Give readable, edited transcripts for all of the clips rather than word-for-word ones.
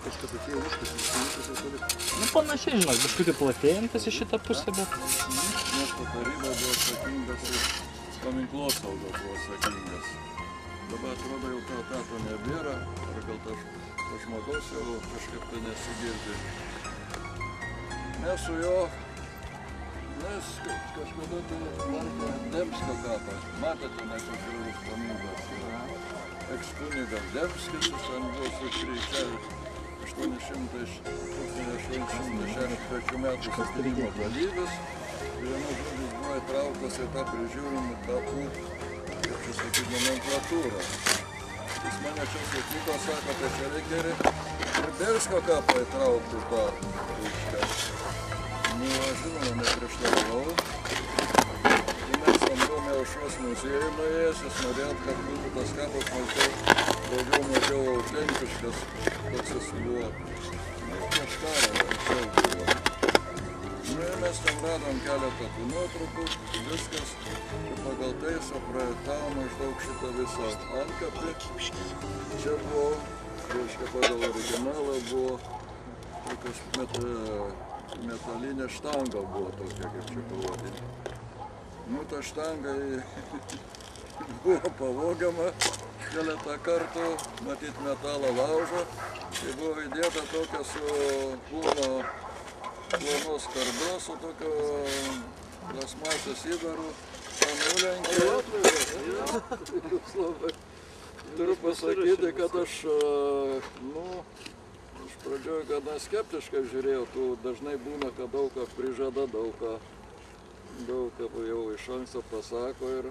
kažkas atėjo užkasas, ir toliau. Nu, panašiai, žinok, biškutį platėjantis į šitą pusę, bet... Miesto taryba buvo atsakingas ir paminklosaugos buvo atsakingas. Dabar atrodo jau to etapo nebėra, ar gal to žmogaus jau kažkaip tai nesigirdi. Mes su jo, mes kažkada tai lankėm Demskio kapą. Matėte, nekokius paminklas. Ekskunigas Demskis, jis ten buvo sukryžiavęs 1863 metų sukilimo dalyvis. Vienu žodžiu buvo įtrauktas į tą prižiūrimą kapų, kaip čia sakyti, nomenklatūrą. Jis mane čia sutiko, sako, tai čia reikia ir Belskio kapą įtraukti tą reiškia. Nu, aš žinoma, neprieštaravau. Mes tam buvome Aušros muziejų nuėjęs, jis norėjot, kad būtų tas kapas daugiau autentiškas, koks jis buvo. Nu, prieš karą anksčiau buvo. Nu, ir mes ten radom keletą tų nuotraukų, viskas. Ir pagal teisą projektavo maždaug šitą visą antkapį. Čia buvo, reiškia, pagal originalą buvo tokios metalinė štanga buvo tokia, kaip čia pavadinti. Nu, ta štanga buvo pavogiama keletą kartų, matyt metalą laužo. Tai buvo įdėta tokia su plonos kardos, su tokio plasmasės įdaru. Tą nulenkė. Turiu pasakyti, kad aš, iš pradžioje gana skeptiškai žiūrėjau, tu dažnai būna, kad daug ką prižada, daug ką jau iš anksto pasako ir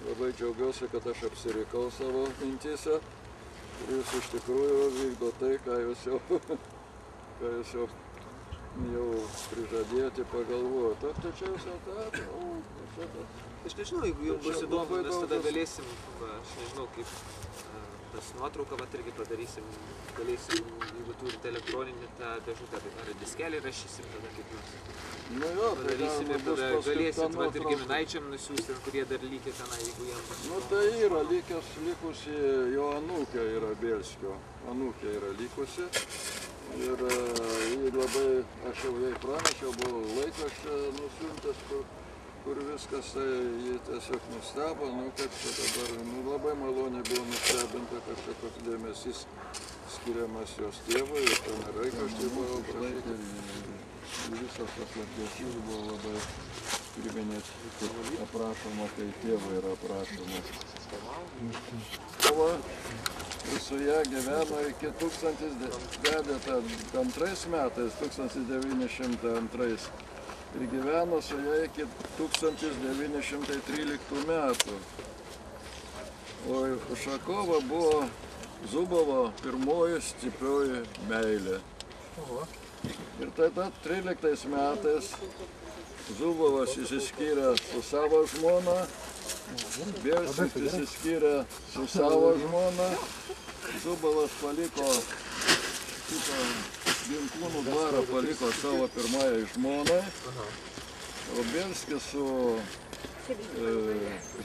labai džiaugiuosi, kad aš apsirikau savo mintyse ir jūs iš tikrųjų vykdo tai, ką jūs jau prižadėjote, pagalvojate. Tai čia jūs atėjo? Aš nežinau, jeigu jums bus įdomu, mes tada galėsim, aš nežinau, kaip tas nuotrauką irgi padarysim, galėsim, jeigu turite elektroninį tą dėžutę, ar diskelį rašysim tada kaip nors. Nu jo, tai galėsit ir giminaičiam nusiųsti, kurie dar lygiai tenai, jeigu jam bus. Nu tai yra likusi, jo anūkė yra Belskio, anūkė yra likusi. Ir jį labai, aš jau jai pranešiau, buvau laikraštį nusiuntęs, kur viskas, tai jį tiesiog nustebo, kad čia dabar labai maloniai buvo nustebinta, kad čia toks dėmesys skiriamas jos tėvui, ir ten laikraštį buvo aprašyti. Visas tas lakėšys buvo labai priminėti, aprašoma, kai tėvai yra aprašoma. Ir su ją gyveno iki 1902 metais, ir gyveno su ją iki 1913 metų. O Ušakova buvo Zubovo pirmoji stiprioji meilė. Ir tada 13 metais Zubovas išsiskyrė su savo žmona, Belskis išsiskyrė su savo žmona, Zubovas paliko šitą Ginkūnų dvarą, paliko savo pirmąjai žmonai, o Belskis su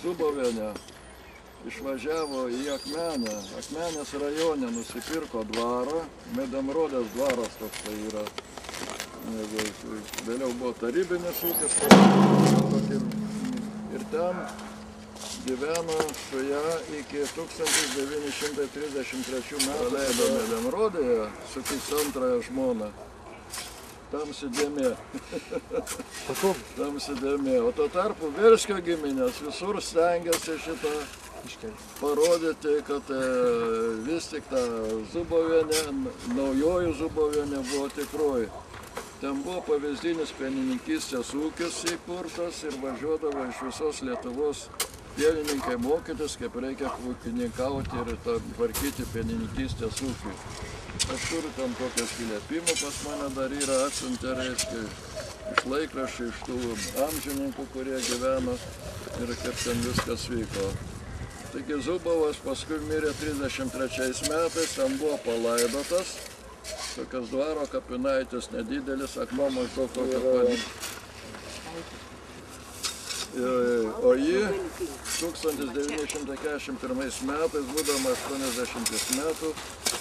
Zuboviene išvažiavo į Akmenę. Akmenės rajone nusipirko dvarą, Medemrodės dvaras toks tai yra. Vėliau buvo tarybinis ūkis. Ir ten gyveno su ją iki 1933 metų. Leido Medemrodėje su antrąją žmoną. Tamsidėmė. Tamsidėmė. O tuo tarpu Belskio giminės visur stengiasi šitą parodyti, kad vis tik ta Zubovienė, naujoji Zubovienė buvo tikroji. Ten buvo pavyzdinis pienininkystės ūkis įkurtas ir važiuodavo iš visos Lietuvos pienininkai mokytis, kaip reikia ūkininkauti ir tvarkyti pienininkystės ūkį. Aš turiu ten tokią atsiliepimą, pas mane dar yra atsiuntę, reiškia, iš laikraščių, iš tų amžininkų, kurie gyveno ir kaip ten viskas vyko. Taigi Zubovas paskui mirė 33 metais, ten buvo palaidotas, tokias dvaro kapinaitis nedidelis, akmuo maždaug tokio padėti. O jį 1941 metais, būdama 80 metų,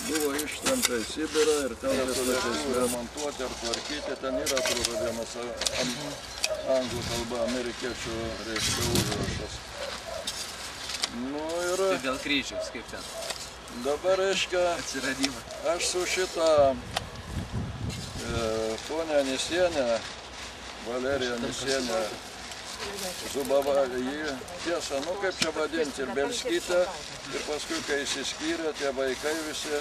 buvo ištremta į Sibirą ir ten remontuoti ar tvarkyti. Ten yra, atrodo, vienas anglų kalba, amerikiečių reiškia užrašas. Nu ir... Tai dėl kryžiaus, kaip ten? Dabar, reiškia, Atsiradimą. aš su šitą ponę Nisienę, Valeriją Nisienę, Zubava, jį tiesa, nu kaip čia vadinti, ir Belskytė, ir paskui, kai išsiskyrė, tie vaikai visi,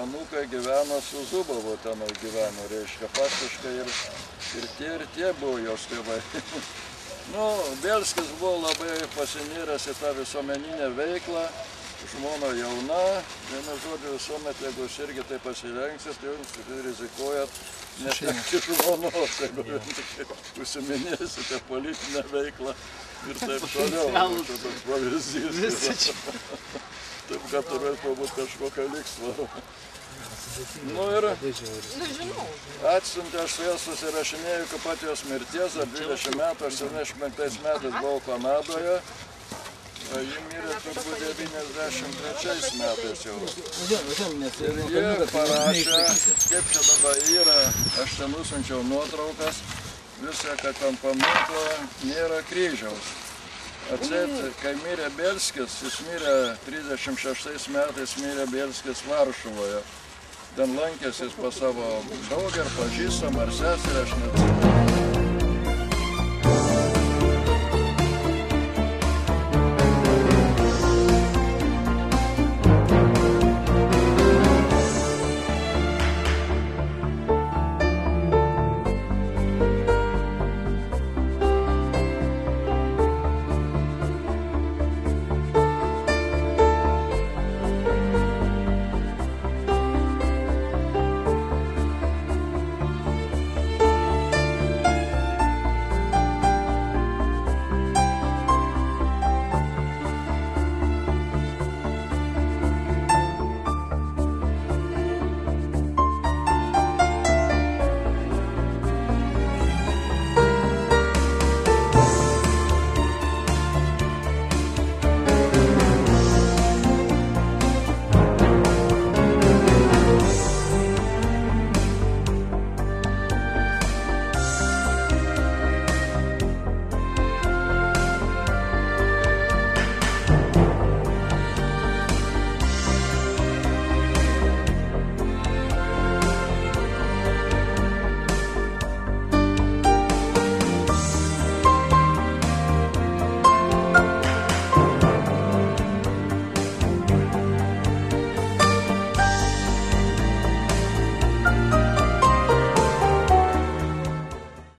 anūkai gyveno su Zubovu, tenai gyveno, reiškia, faktiškai ir tie buvo jos tėvai. Nu, Belskis buvo labai pasinėręs į tą visuomeninę veiklą, žmona jauna, vienu žodžiu visuomet, jeigu jūs irgi tai pasirengsit, tai jums rizikuojat netekti žmonos, jeigu užsiminėsite politinę veiklą ir taip toliau. Čia toks pavyzdys. Taip, kad turėtų būti kažkokia lygsvara. Nu ir atsiuntė, aš su ją susirašinėjau iki pat jos mirties, 20 metų, aš 75 metais buvau Kanadoje. Ji mirė turbūt 93 metais jau. Ir jie parašė, kaip čia dabar yra, aš čia nusiunčiau nuotraukas, visą, kad ant paminklo nėra kryžiaus. Atseit, kai mirė Belskis, jis mirė 36 metais, mirė Belskis Varšuvoje. Ten lankėsi pas savo draugę ar pažįstamą ar seserį, aš net